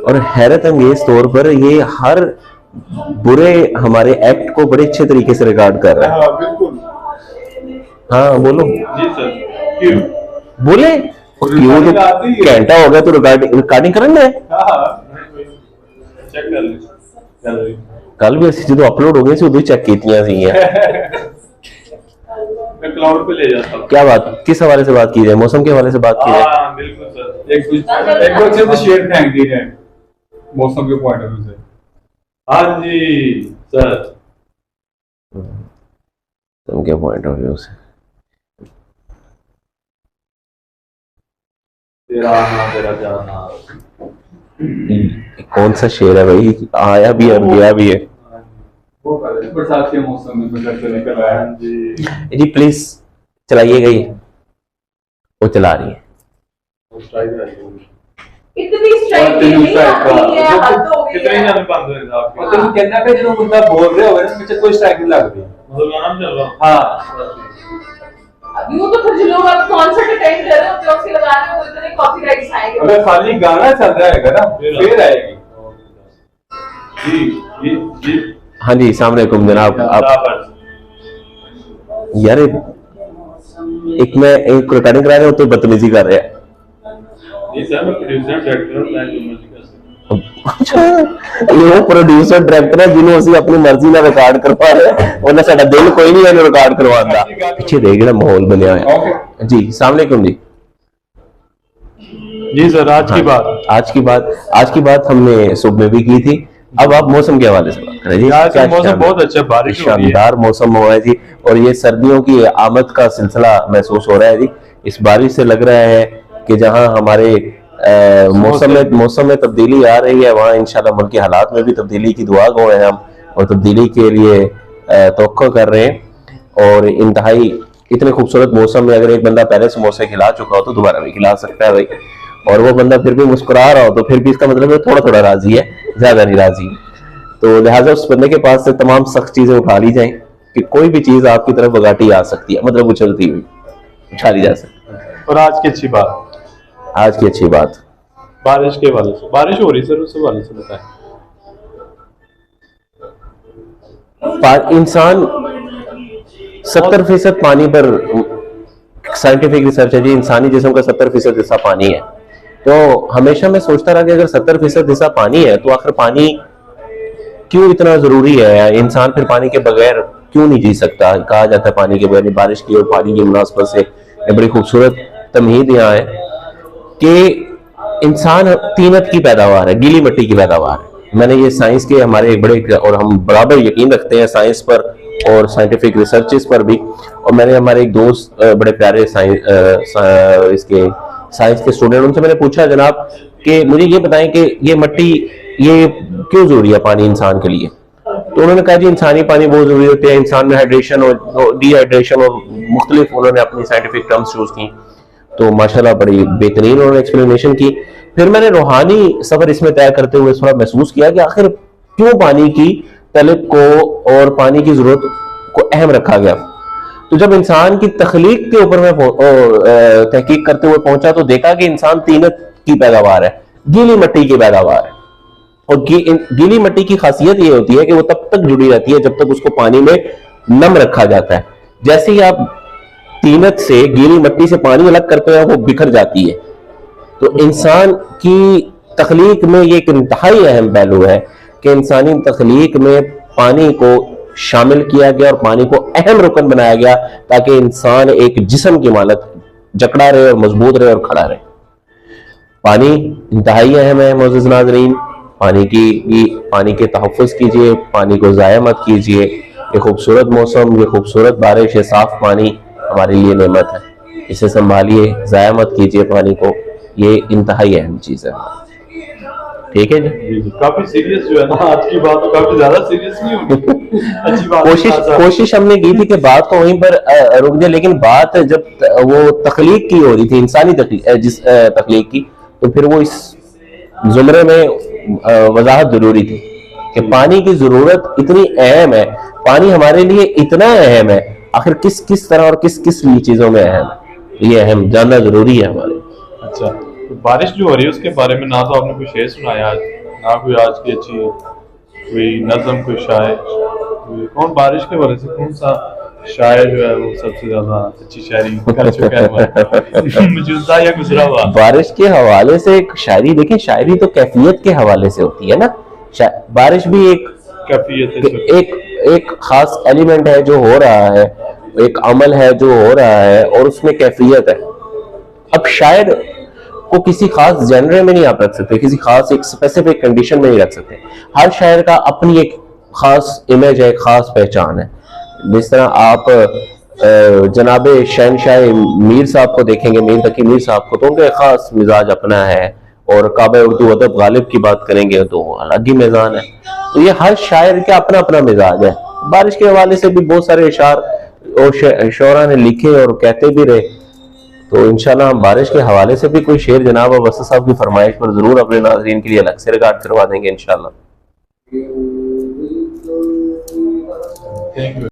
और हैरत अंगेज तौर पर ये हर बुरे हमारे एक्ट को बड़े अच्छे तरीके से रिकॉर्ड कर रहा है। हाँ बिल्कुल। हाँ बोलो जी सर, क्यों बोले क्यों, तो घंटा हो गया तो रिकॉर्डिंग करना है। चेक कर ले कल भी असि जो अपलोड हो गए सी उदो चेक कीतियां सी मैं क्लाउड पे ले जाता हूं। क्या बात, किस हवाले से बात की जाए? मौसम के हवाले से बात की जाए। हाँ बिल्कुल सर, एक दूसरे से शेयर फेंक दी है मौसम के पॉइंट ऑफ व्यू से। हाँ जी सर, मौसम के पॉइंट ऑफ व्यू से तेरा आना तेरा जाना। कौन सा शेर है भाई, आया भी है गया भी है। वो बरसात के मौसम में घर से निकल आया जी प्लीज चलाइएगा, ये वो चला रही है। इतनी स्ट्राइक नहीं आती है, हद हो गई कितने है। ज्यादा बंद है आपके? मतलब कहना पे जो बंदा बोल रहे हो ना मुझे कोई स्ट्राइक नहीं लगती। मतलब गाना चल रहा। हाँ अभी वो तो फिर जो लोग आप कॉन्सर्ट अटेंड कर रहे हो उसके लगा रहे हो, इतने कॉपीराइट्स आएंगे। अगर खाली गाना चल रहा है ना फिर आएगी। जी हाँ जी अस्सलाम वालेकुम जनाब। आप यार एक मैं एक रिकॉर्डिंग करा रहे हो तो बदतमीजी कर रहे हैं। जी सर, मैं प्रोड्यूसर डायरेक्टर मैं जो मर्जी कर सकता अच्छा ये प्रोड्यूसर डायरेक्टर है जिन्होंने ਅਸੀਂ अपनी मर्जी ਨਾਲ रिकॉर्ड करवा रहे हैं, ਉਹਨਾਂ ਸਾਡਾ ਦਿਲ ਕੋਈ ਨਹੀਂ ਇਹਨੂੰ रिकॉर्ड करवाਉਣ ਦਾ। ਪਿੱਛੇ ਦੇਖ ਜਿਹੜਾ माहौल ਬਣਿਆ ਹੋਇਆ। जी अस्सलाम वालेकुम जी। जी सर, आज की बात हमने सुबह में भी की थी। अब आप मौसम के हवाले से बात करें जी। आज का मौसम बहुत अच्छा, बारिश हो रही है। शानदार मौसम हुआ है जी, और ये सर्दियों की आमद का सिलसिला महसूस हो रहा है जी। इस बारिश से लग रहा है कि जहां हमारे मौसम में तब्दीली आ रही है वहां इंशाल्लाह मुल्क के हालात में भी तब्दीली की दुआ गो हैं हम, और तब्दीली के लिए तवक्को कर रहे हैं। और इंतहाई इतने खूबसूरत मौसम में अगर एक बंदा पहले से मौसम खिला चुका हो तो दोबारा भी खिला सकता है भाई, और वो बंदा फिर भी मुस्कुरा रहा हो तो फिर भी इसका मतलब है थोड़ा थोड़ा राजी है, ज्यादा नहीं राजी। तो लिहाजा उस बंदे के पास से तमाम सख्त चीजें उठा ली जाएं कि कोई भी चीज आपकी तरफ बगाटी आ सकती है, मतलब उछलती हुई उठा ली जा सकती है। और आज की अच्छी बात बारिश के वाले से, बारिश हो रही सर उस वाले से बताएं। इंसान 70% पानी पर, साइंटिफिक रिसर्च है जी, इंसानी जिस्म का 70% हिस्सा पानी है। तो हमेशा मैं सोचता रहा कि अगर 70% हिस्सा पानी है तो आखिर पानी क्यों इतना जरूरी है? इंसान फिर पानी के बगैर क्यों नहीं जी सकता? कहा जाता है पानी के बगैर, बारिश की और पानी की मुनासबत से एक बड़ी खूबसूरत तमहीद यहाँ है कि इंसान तीनत की पैदावार है, गीली मिट्टी की पैदावार है। मैंने ये साइंस के हमारे एक बड़े, और हम बराबर यकीन रखते हैं साइंस पर और साइंटिफिक रिसर्चेस पर भी। और मैंने हमारे एक दोस्त बड़े प्यारे साइंस के स्टूडेंट, उनसे मैंने पूछा जनाब कि मुझे ये बताएं कि ये मिट्टी ये क्यों जरूरी है पानी इंसान के लिए? तो उन्होंने कहा जी इंसानी पानी बहुत जरूरी होती है, इंसान में हाइड्रेशन और डिहाइड्रेशन और मुख्तलिफ उन्होंने अपनी साइंटिफिक टर्म्स यूज की। तो माशाल्लाह बड़ी बेहतरीन उन्होंने एक्सप्लेनेशन की। फिर मैंने रूहानी सफर इसमें तय करते हुए थोड़ा महसूस किया कि आखिर क्यों पानी की तलब को और पानी की जरूरत को अहम रखा गया। तो जब इंसान की तख्लीक के ऊपर मैं तहकीक करते हुए पहुंचा तो देखा कि इंसान तीनत की पैदावार है, गीली मिट्टी की पैदावार है। और गीली मिट्टी की खासियत यह होती है कि वो तब तक जुड़ी रहती है जब तक उसको पानी में नम रखा जाता है। जैसे ही आप तीनत से गीली मिट्टी से पानी अलग करते हैं वो बिखर जाती है। तो इंसान की तख्लीक में ये एक इंतहाई अहम पहलू है कि इंसानी तख्लीक में पानी को शामिल किया गया और पानी को अहम रुकन बनाया गया ताकि इंसान एक जिस्म की मानत जकड़ा रहे और मजबूत रहे और खड़ा रहे। पानी इंतहाई अहम है मोअज़्ज़िज़ नाज़रीन। पानी के तहफ़्फ़ुज़ कीजिए, पानी को ज़ाया मत कीजिए। ये खूबसूरत मौसम, ये खूबसूरत बारिश, ये साफ पानी हमारे लिए नेमत है, इसे संभालिए, ज़ाया मत कीजिए पानी को। ये इंतहाई अहम चीज़ है। ठीक है जी। काफी सीरियस जो है ना आज की बात, काफी ज्यादा सीरियस नहीं होगी। अच्छी बात। कोशिश हमने की थी कि बात को वहीं पर रुक जाए, लेकिन बात जब वो तख्लीक की हो रही थी, इंसानी तख्लीक की, तो फिर वो इस जुमरे में वजाहत जरूरी थी कि पानी की जरूरत इतनी अहम है, पानी हमारे लिए इतना अहम है, आखिर किस किस तरह और किस किस चीजों में अहम, ये अहम जानना जरूरी है हमारे। अच्छा, बारिश जो हो रही है उसके बारे में ना तो आपने कोई शेर सुनाया आज, ना कोई आज की अच्छी कोई नज़म, कोई शायर, कौन बारिश के बारे से कौन सा शायर जो है वो सबसे ज्यादा अच्छी शायरी कर चुका है मौजूदा या गुजरा हुआ? बारिश के हवाले से एक शायरी देखें, शायरी तो कैफियत के हवाले से होती है ना। बारिश भी एक कैफियत है, एक खास एलिमेंट है जो हो रहा है, एक अमल है जो हो रहा है और उसमें कैफियत है। अब शायर को किसी खास जेनरे में नहीं आप रख सकते, किसी खास एक स्पेसिफिक कंडीशन में नहीं रख सकते। हर शायर का अपनी एक खास इमेज है, एक खास पहचान है। जिस तरह आप जनाबे शहनशाह मीर साहब को देखेंगे, मीर तकी मीर साहब को, तो उनका एक खास मिजाज अपना है। और काबा उर्दू अदब गालिब की बात करेंगे तो अलग ही मिजाज है। तो ये हर शायर का अपना अपना मिजाज है। बारिश के हवाले से भी बहुत सारे इशार और शोरा ने लिखे और कहते भी रहे। तो इंशाल्लाह हम बारिश के हवाले से भी कोई शेर जनाब अब्बास साहब की फरमाइश पर जरूर अपने नाज़रीन के लिए अलग से रिकॉर्ड करवा देंगे इंशाल्लाह। Thank you.